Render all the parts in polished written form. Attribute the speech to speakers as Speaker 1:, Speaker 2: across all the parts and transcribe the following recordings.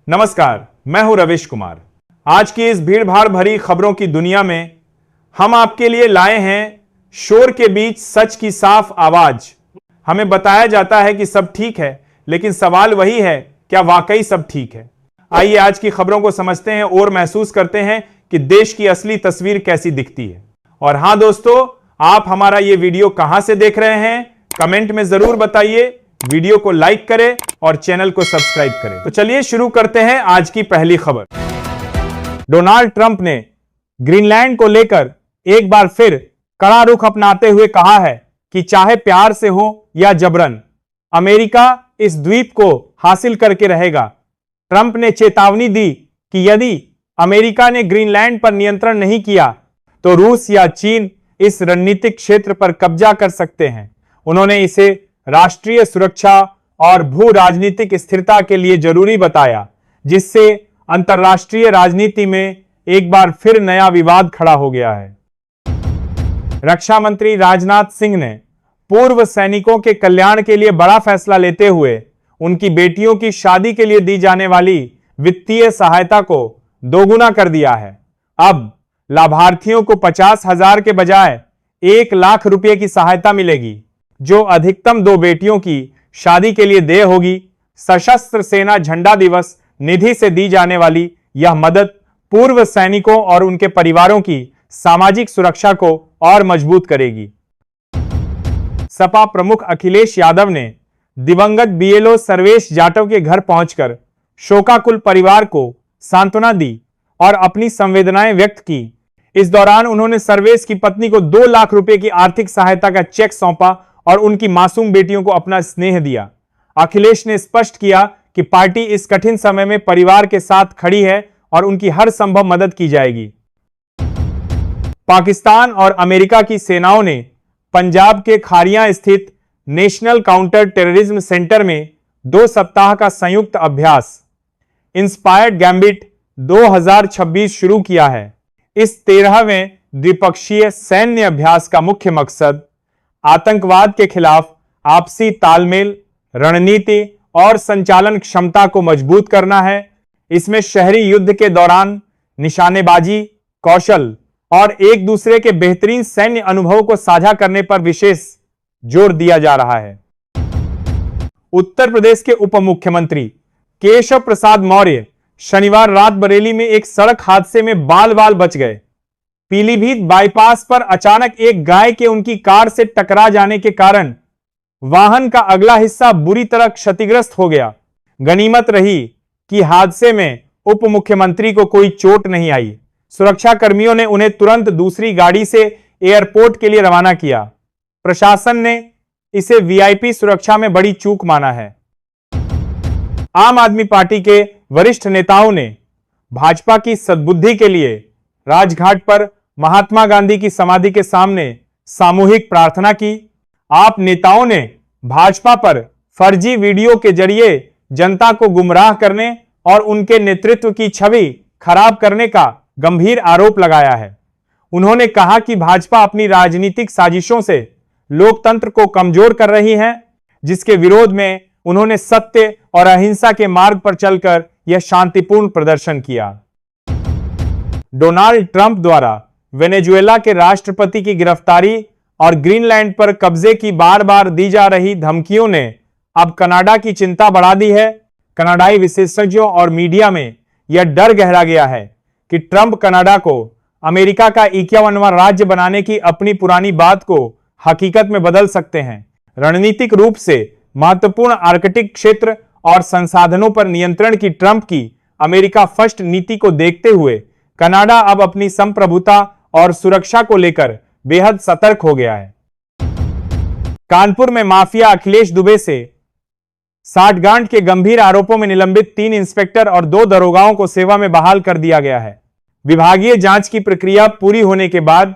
Speaker 1: नमस्कार, मैं हूं रविश कुमार। आज की इस भीड़भाड़ भरी खबरों की दुनिया में हम आपके लिए लाए हैं शोर के बीच सच की साफ आवाज। हमें बताया जाता है कि सब ठीक है, लेकिन सवाल वही है, क्या वाकई सब ठीक है? आइए आज की खबरों को समझते हैं और महसूस करते हैं कि देश की असली तस्वीर कैसी दिखती है। और हां दोस्तों, आप हमारा ये वीडियो कहां से देख रहे हैं, कमेंट में जरूर बताइए। वीडियो को लाइक करें और चैनल को सब्सक्राइब करें। तो चलिए शुरू करते हैं आज की पहली खबर। डोनाल्ड ट्रंप ने ग्रीनलैंड को लेकर एक बार फिर कड़ा रुख अपनाते हुए कहा है कि चाहे प्यार से हो या जबरन, अमेरिका इस द्वीप को हासिल करके रहेगा। ट्रंप ने चेतावनी दी कि यदि अमेरिका ने ग्रीनलैंड पर नियंत्रण नहीं किया तो रूस या चीन इस रणनीतिक क्षेत्र पर कब्जा कर सकते हैं। उन्होंने इसे राष्ट्रीय सुरक्षा और भू राजनीतिक स्थिरता के लिए जरूरी बताया, जिससे अंतर्राष्ट्रीय राजनीति में एक बार फिर नया विवाद खड़ा हो गया है। रक्षा मंत्री राजनाथ सिंह ने पूर्व सैनिकों के कल्याण के लिए बड़ा फैसला लेते हुए उनकी बेटियों की शादी के लिए दी जाने वाली वित्तीय सहायता को दोगुना कर दिया है। अब लाभार्थियों को 50,000 के बजाय 1 लाख रुपए की सहायता मिलेगी, जो अधिकतम 2 बेटियों की शादी के लिए देय होगी। सशस्त्र सेना झंडा दिवस निधि से दी जाने वाली यह मदद पूर्व सैनिकों और उनके परिवारों की सामाजिक सुरक्षा को और मजबूत करेगी। सपा प्रमुख अखिलेश यादव ने दिवंगत बीएलओ सर्वेश जाटव के घर पहुंचकर शोकाकुल परिवार को सांत्वना दी और अपनी संवेदनाएं व्यक्त की। इस दौरान उन्होंने सर्वेश की पत्नी को 2 लाख रुपए की आर्थिक सहायता का चेक सौंपा और उनकी मासूम बेटियों को अपना स्नेह दिया। अखिलेश ने स्पष्ट किया कि पार्टी इस कठिन समय में परिवार के साथ खड़ी है और उनकी हर संभव मदद की जाएगी। पाकिस्तान और अमेरिका की सेनाओं ने पंजाब के खारियां स्थित नेशनल काउंटर टेररिज्म सेंटर में 2 सप्ताह का संयुक्त अभ्यास इंस्पायर्ड गैम्बिट 2026 शुरू किया है। इस 13वें द्विपक्षीय सैन्य अभ्यास का मुख्य मकसद आतंकवाद के खिलाफ आपसी तालमेल, रणनीति और संचालन क्षमता को मजबूत करना है। इसमें शहरी युद्ध के दौरान निशानेबाजी कौशल और एक दूसरे के बेहतरीन सैन्य अनुभवों को साझा करने पर विशेष जोर दिया जा रहा है। उत्तर प्रदेश के उप मुख्यमंत्री केशव प्रसाद मौर्य शनिवार रात बरेली में एक सड़क हादसे में बाल बाल बच गए। पीलीभीत बाईपास पर अचानक एक गाय के उनकी कार से टकरा जाने के कारण वाहन का अगला हिस्सा बुरी तरह क्षतिग्रस्त हो गया। गनीमत रही कि हादसे में उप मुख्यमंत्री को कोई चोट नहीं आई। सुरक्षा कर्मियों ने उन्हें तुरंत दूसरी गाड़ी से एयरपोर्ट के लिए रवाना किया। प्रशासन ने इसे वीआईपी सुरक्षा में बड़ी चूक माना है। आम आदमी पार्टी के वरिष्ठ नेताओं ने भाजपा की सद्बुद्धि के लिए राजघाट पर महात्मा गांधी की समाधि के सामने सामूहिक प्रार्थना की। आप नेताओं ने भाजपा पर फर्जी वीडियो के जरिए जनता को गुमराह करने और उनके नेतृत्व की छवि खराब करने का गंभीर आरोप लगाया है। उन्होंने कहा कि भाजपा अपनी राजनीतिक साजिशों से लोकतंत्र को कमजोर कर रही है, जिसके विरोध में उन्होंने सत्य और अहिंसा के मार्ग पर चलकर यह शांतिपूर्ण प्रदर्शन किया। डोनाल्ड ट्रंप द्वारा वेनेजुएला के राष्ट्रपति की गिरफ्तारी और ग्रीनलैंड पर कब्जे की बार बार दी जा रही धमकियों ने अब कनाडा की चिंता बढ़ा दी है। कनाडाई विशेषज्ञों और मीडिया में यह डर गहरा गया है कि ट्रंप कनाडा को अमेरिका का 51वां राज्य बनाने की अपनी पुरानी बात को हकीकत में बदल सकते हैं। रणनीतिक रूप से महत्वपूर्ण आर्कटिक क्षेत्र और संसाधनों पर नियंत्रण की ट्रंप की अमेरिका फर्स्ट नीति को देखते हुए कनाडा अब अपनी संप्रभुता और सुरक्षा को लेकर बेहद सतर्क हो गया है। कानपुर में माफिया अखिलेश दुबे से साठगांठ के गंभीर आरोपों में निलंबित 3 इंस्पेक्टर और 2 दरोगाओं को सेवा में बहाल कर दिया गया है। विभागीय जांच की प्रक्रिया पूरी होने के बाद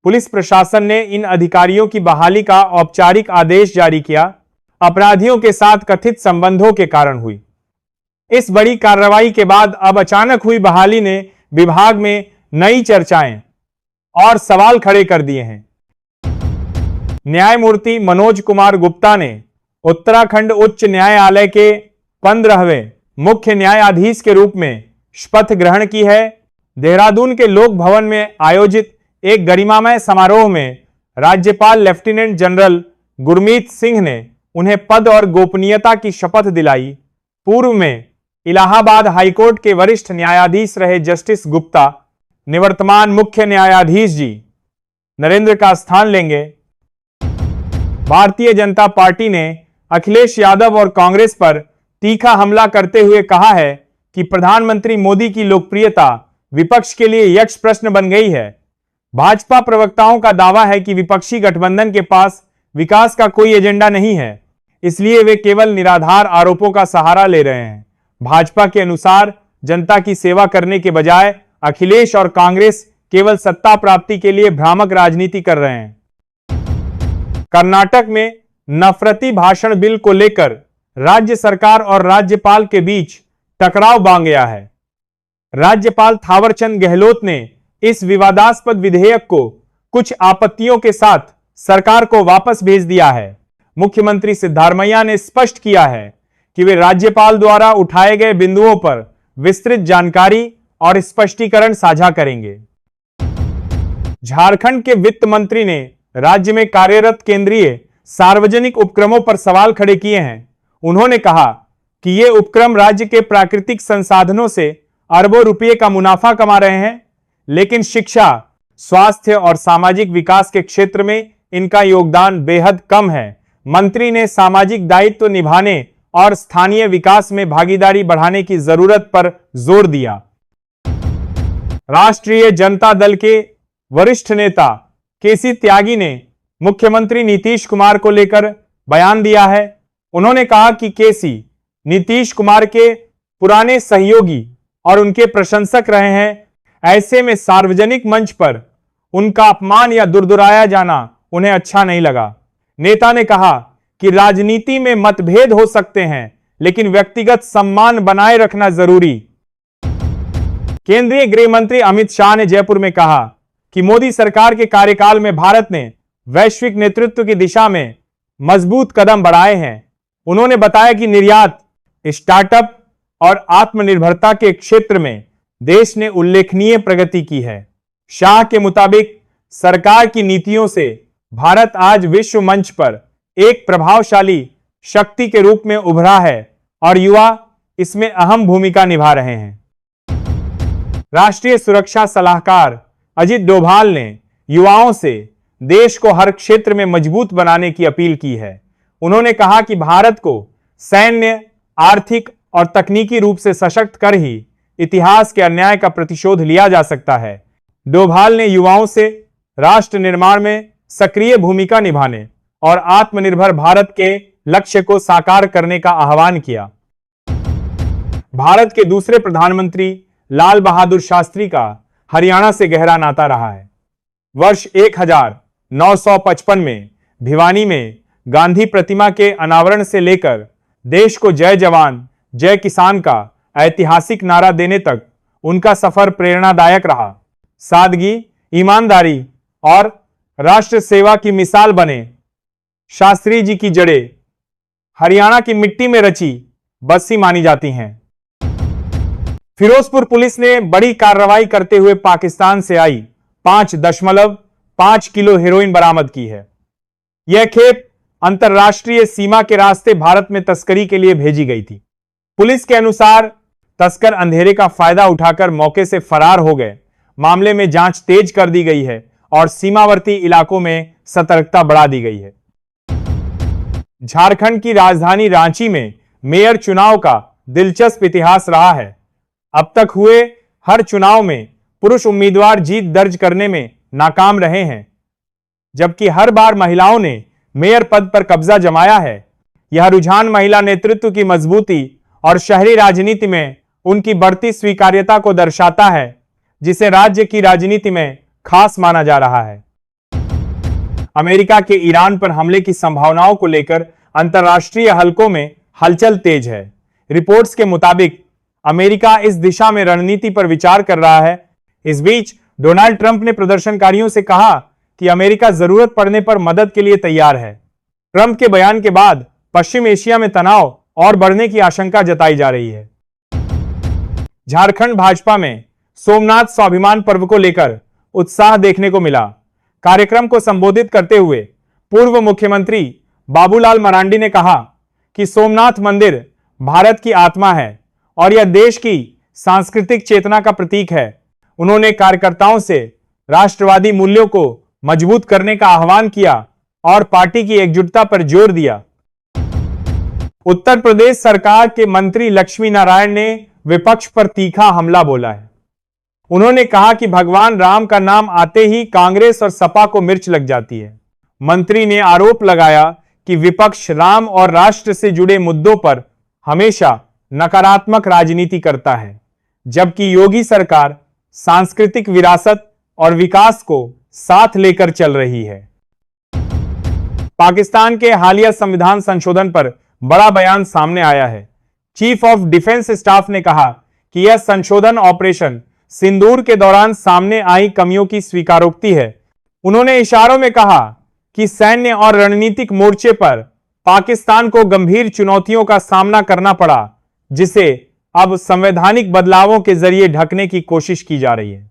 Speaker 1: पुलिस प्रशासन ने इन अधिकारियों की बहाली का औपचारिक आदेश जारी किया। अपराधियों के साथ कथित संबंधों के कारण हुई इस बड़ी कार्रवाई के बाद अब अचानक हुई बहाली ने विभाग में नई चर्चाएं और सवाल खड़े कर दिए हैं। न्यायमूर्ति मनोज कुमार गुप्ता ने उत्तराखंड उच्च न्यायालय के 15वें मुख्य न्यायाधीश के रूप में शपथ ग्रहण की है। देहरादून के लोक भवन में आयोजित एक गरिमामय समारोह में राज्यपाल लेफ्टिनेंट जनरल गुरमीत सिंह ने उन्हें पद और गोपनीयता की शपथ दिलाई। पूर्व में इलाहाबाद हाईकोर्ट के वरिष्ठ न्यायाधीश रहे जस्टिस गुप्ता निवर्तमान मुख्य न्यायाधीश जी नरेंद्र का स्थान लेंगे। भारतीय जनता पार्टी ने अखिलेश यादव और कांग्रेस पर तीखा हमला करते हुए कहा है कि प्रधानमंत्री मोदी की लोकप्रियता विपक्ष के लिए यक्ष प्रश्न बन गई है। भाजपा प्रवक्ताओं का दावा है कि विपक्षी गठबंधन के पास विकास का कोई एजेंडा नहीं है, इसलिए वे केवल निराधार आरोपों का सहारा ले रहे हैं। भाजपा के अनुसार जनता की सेवा करने के बजाय अखिलेश और कांग्रेस केवल सत्ता प्राप्ति के लिए भ्रामक राजनीति कर रहे हैं। कर्नाटक में नफरती भाषण बिल को लेकर राज्य सरकार और राज्यपाल के बीच टकराव बांध गया है। राज्यपाल थावरचंद गहलोत ने इस विवादास्पद विधेयक को कुछ आपत्तियों के साथ सरकार को वापस भेज दिया है। मुख्यमंत्री सिद्धारमैया ने स्पष्ट किया है कि वे राज्यपाल द्वारा उठाए गए बिंदुओं पर विस्तृत जानकारी और स्पष्टीकरण साझा करेंगे। झारखंड के वित्त मंत्री ने राज्य में कार्यरत केंद्रीय सार्वजनिक उपक्रमों पर सवाल खड़े किए हैं। उन्होंने कहा कि ये उपक्रम राज्य के प्राकृतिक संसाधनों से अरबों रुपये का मुनाफा कमा रहे हैं, लेकिन शिक्षा, स्वास्थ्य और सामाजिक विकास के क्षेत्र में इनका योगदान बेहद कम है। मंत्री ने सामाजिक दायित्व निभाने और स्थानीय विकास में भागीदारी बढ़ाने की जरूरत पर जोर दिया। राष्ट्रीय जनता दल के वरिष्ठ नेता केसी त्यागी ने मुख्यमंत्री नीतीश कुमार को लेकर बयान दिया है। उन्होंने कहा कि केसी नीतीश कुमार के पुराने सहयोगी और उनके प्रशंसक रहे हैं। ऐसे में सार्वजनिक मंच पर उनका अपमान या दुरदुराया जाना उन्हें अच्छा नहीं लगा। नेता ने कहा कि राजनीति में मतभेद हो सकते हैं, लेकिन व्यक्तिगत सम्मान बनाए रखना जरूरी। केंद्रीय गृह मंत्री अमित शाह ने जयपुर में कहा कि मोदी सरकार के कार्यकाल में भारत ने वैश्विक नेतृत्व की दिशा में मजबूत कदम बढ़ाए हैं। उन्होंने बताया कि निर्यात, स्टार्टअप और आत्मनिर्भरता के क्षेत्र में देश ने उल्लेखनीय प्रगति की है। शाह के मुताबिक सरकार की नीतियों से भारत आज विश्व मंच पर एक प्रभावशाली शक्ति के रूप में उभरा है और युवा इसमें अहम भूमिका निभा रहे हैं। राष्ट्रीय सुरक्षा सलाहकार अजित डोभाल ने युवाओं से देश को हर क्षेत्र में मजबूत बनाने की अपील की है। उन्होंने कहा कि भारत को सैन्य, आर्थिक और तकनीकी रूप से सशक्त कर ही इतिहास के अन्याय का प्रतिशोध लिया जा सकता है। डोभाल ने युवाओं से राष्ट्र निर्माण में सक्रिय भूमिका निभाने और आत्मनिर्भर भारत के लक्ष्य को साकार करने का आह्वान किया। भारत के दूसरे प्रधानमंत्री लाल बहादुर शास्त्री का हरियाणा से गहरा नाता रहा है। वर्ष 1955 में भिवानी में गांधी प्रतिमा के अनावरण से लेकर देश को जय जवान जय किसान का ऐतिहासिक नारा देने तक उनका सफर प्रेरणादायक रहा। सादगी, ईमानदारी और राष्ट्र सेवा की मिसाल बने शास्त्री जी की जड़ें हरियाणा की मिट्टी में रची बसी मानी जाती हैं। फिरोजपुर पुलिस ने बड़ी कार्रवाई करते हुए पाकिस्तान से आई 5.5 किलो हेरोइन बरामद की है। यह खेप अंतर्राष्ट्रीय सीमा के रास्ते भारत में तस्करी के लिए भेजी गई थी। पुलिस के अनुसार तस्कर अंधेरे का फायदा उठाकर मौके से फरार हो गए। मामले में जांच तेज कर दी गई है और सीमावर्ती इलाकों में सतर्कता बढ़ा दी गई है। झारखंड की राजधानी रांची में मेयर चुनाव का दिलचस्प इतिहास रहा है। अब तक हुए हर चुनाव में पुरुष उम्मीदवार जीत दर्ज करने में नाकाम रहे हैं, जबकि हर बार महिलाओं ने मेयर पद पर कब्जा जमाया है। यह रुझान महिला नेतृत्व की मजबूती और शहरी राजनीति में उनकी बढ़ती स्वीकार्यता को दर्शाता है, जिसे राज्य की राजनीति में खास माना जा रहा है। अमेरिका के ईरान पर हमले की संभावनाओं को लेकर अंतर्राष्ट्रीय हलकों में हलचल तेज है। रिपोर्ट्स के मुताबिक अमेरिका इस दिशा में रणनीति पर विचार कर रहा है। इस बीच डोनाल्ड ट्रंप ने प्रदर्शनकारियों से कहा कि अमेरिका जरूरत पड़ने पर मदद के लिए तैयार है। ट्रंप के बयान के बाद पश्चिम एशिया में तनाव और बढ़ने की आशंका जताई जा रही है। झारखंड भाजपा में सोमनाथ स्वाभिमान पर्व को लेकर उत्साह देखने को मिला। कार्यक्रम को संबोधित करते हुए पूर्व मुख्यमंत्री बाबूलाल मरांडी ने कहा कि सोमनाथ मंदिर भारत की आत्मा है और यह देश की सांस्कृतिक चेतना का प्रतीक है। उन्होंने कार्यकर्ताओं से राष्ट्रवादी मूल्यों को मजबूत करने का आह्वान किया और पार्टी की एकजुटता पर जोर दिया। उत्तर प्रदेश सरकार के मंत्री लक्ष्मी नारायण ने विपक्ष पर तीखा हमला बोला है। उन्होंने कहा कि भगवान राम का नाम आते ही कांग्रेस और सपा को मिर्च लग जाती है। मंत्री ने आरोप लगाया कि विपक्ष राम और राष्ट्र से जुड़े मुद्दों पर हमेशा नकारात्मक राजनीति करता है, जबकि योगी सरकार सांस्कृतिक विरासत और विकास को साथ लेकर चल रही है। पाकिस्तान के हालिया संविधान संशोधन पर बड़ा बयान सामने आया है। चीफ ऑफ डिफेंस स्टाफ ने कहा कि यह संशोधन ऑपरेशन सिंदूर के दौरान सामने आई कमियों की स्वीकारोक्ति है। उन्होंने इशारों में कहा कि सैन्य और रणनीतिक मोर्चे पर पाकिस्तान को गंभीर चुनौतियों का सामना करना पड़ा, जिसे अब संवैधानिक बदलावों के जरिए ढकने की कोशिश की जा रही है।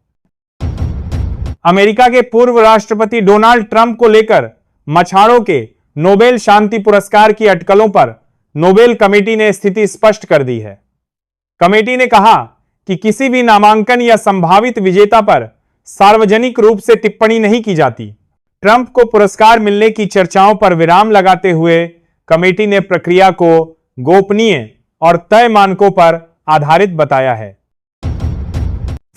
Speaker 1: अमेरिका के पूर्व राष्ट्रपति डोनाल्ड ट्रंप को लेकर मछाड़ों के नोबेल शांति पुरस्कार की अटकलों पर नोबेल कमेटी ने स्थिति स्पष्ट कर दी है। कमेटी ने कहा कि किसी भी नामांकन या संभावित विजेता पर सार्वजनिक रूप से टिप्पणी नहीं की जाती। ट्रंप को पुरस्कार मिलने की चर्चाओं पर विराम लगाते हुए कमेटी ने प्रक्रिया को गोपनीय और तय मानकों पर आधारित बताया है।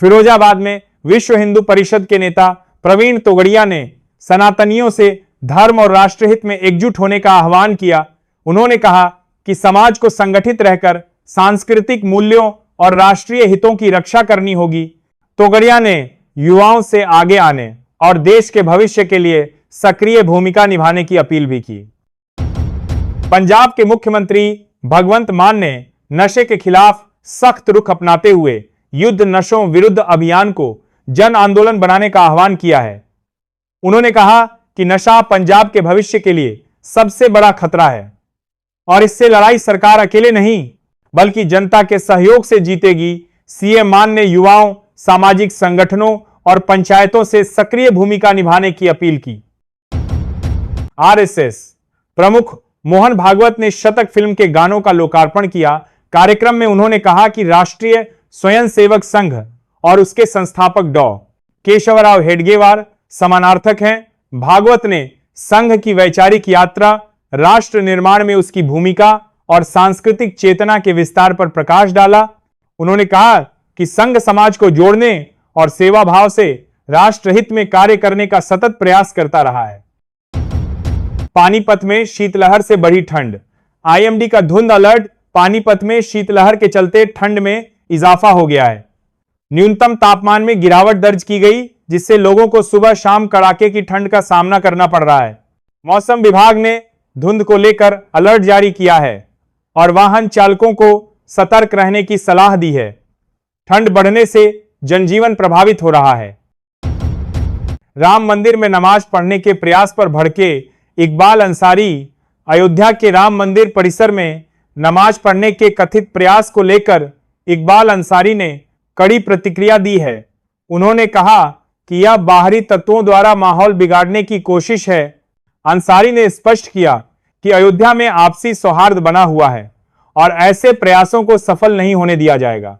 Speaker 1: फिरोजाबाद में विश्व हिंदू परिषद के नेता प्रवीण तोगड़िया ने सनातनियों से धर्म और राष्ट्रहित में एकजुट होने का आह्वान किया। उन्होंने कहा कि समाज को संगठित रहकर सांस्कृतिक मूल्यों और राष्ट्रीय हितों की रक्षा करनी होगी। तोगड़िया ने युवाओं से आगे आने और देश के भविष्य के लिए सक्रिय भूमिका निभाने की अपील भी की। पंजाब के मुख्यमंत्री भगवंत मान ने नशे के खिलाफ सख्त रुख अपनाते हुए युद्ध नशों विरुद्ध अभियान को जन आंदोलन बनाने का आह्वान किया है। उन्होंने कहा कि नशा पंजाब के भविष्य के लिए सबसे बड़ा खतरा है और इससे लड़ाई सरकार अकेले नहीं बल्कि जनता के सहयोग से जीतेगी। सीएम मान ने युवाओं, सामाजिक संगठनों और पंचायतों से सक्रिय भूमिका निभाने की अपील की। आरएसएस प्रमुख मोहन भागवत ने शतक फिल्म के गानों का लोकार्पण किया। कार्यक्रम में उन्होंने कहा कि राष्ट्रीय स्वयंसेवक संघ और उसके संस्थापक डॉ. केशवराव हेडगेवार समानार्थक हैं। भागवत ने संघ की वैचारिक यात्रा, राष्ट्र निर्माण में उसकी भूमिका और सांस्कृतिक चेतना के विस्तार पर प्रकाश डाला। उन्होंने कहा कि संघ समाज को जोड़ने और सेवा भाव से राष्ट्रहित में कार्य करने का सतत प्रयास करता रहा है। पानीपत में शीतलहर से बढ़ी ठंड। आईएमडी का धुंध अलर्ट। पानीपत में शीतलहर के चलते ठंड में इजाफा हो गया है। न्यूनतम तापमान में गिरावट दर्ज की गई, जिससे लोगों को सुबह शाम कड़ाके की ठंड का सामना करना पड़ रहा है। मौसम विभाग ने धुंध को लेकर अलर्ट जारी किया है और वाहन चालकों को सतर्क रहने की सलाह दी है। ठंड बढ़ने से जनजीवन प्रभावित हो रहा है। राम मंदिर में नमाज पढ़ने के प्रयास पर भड़के इकबाल अंसारी अयोध्या के राम मंदिर परिसर में नमाज पढ़ने के कथित प्रयास को लेकर इकबाल अंसारी ने कड़ी प्रतिक्रिया दी है। उन्होंने कहा कि यह बाहरी तत्वों द्वारा माहौल बिगाड़ने की कोशिश है। अंसारी ने स्पष्ट किया कि अयोध्या में आपसी सौहार्द बना हुआ है और ऐसे प्रयासों को सफल नहीं होने दिया जाएगा।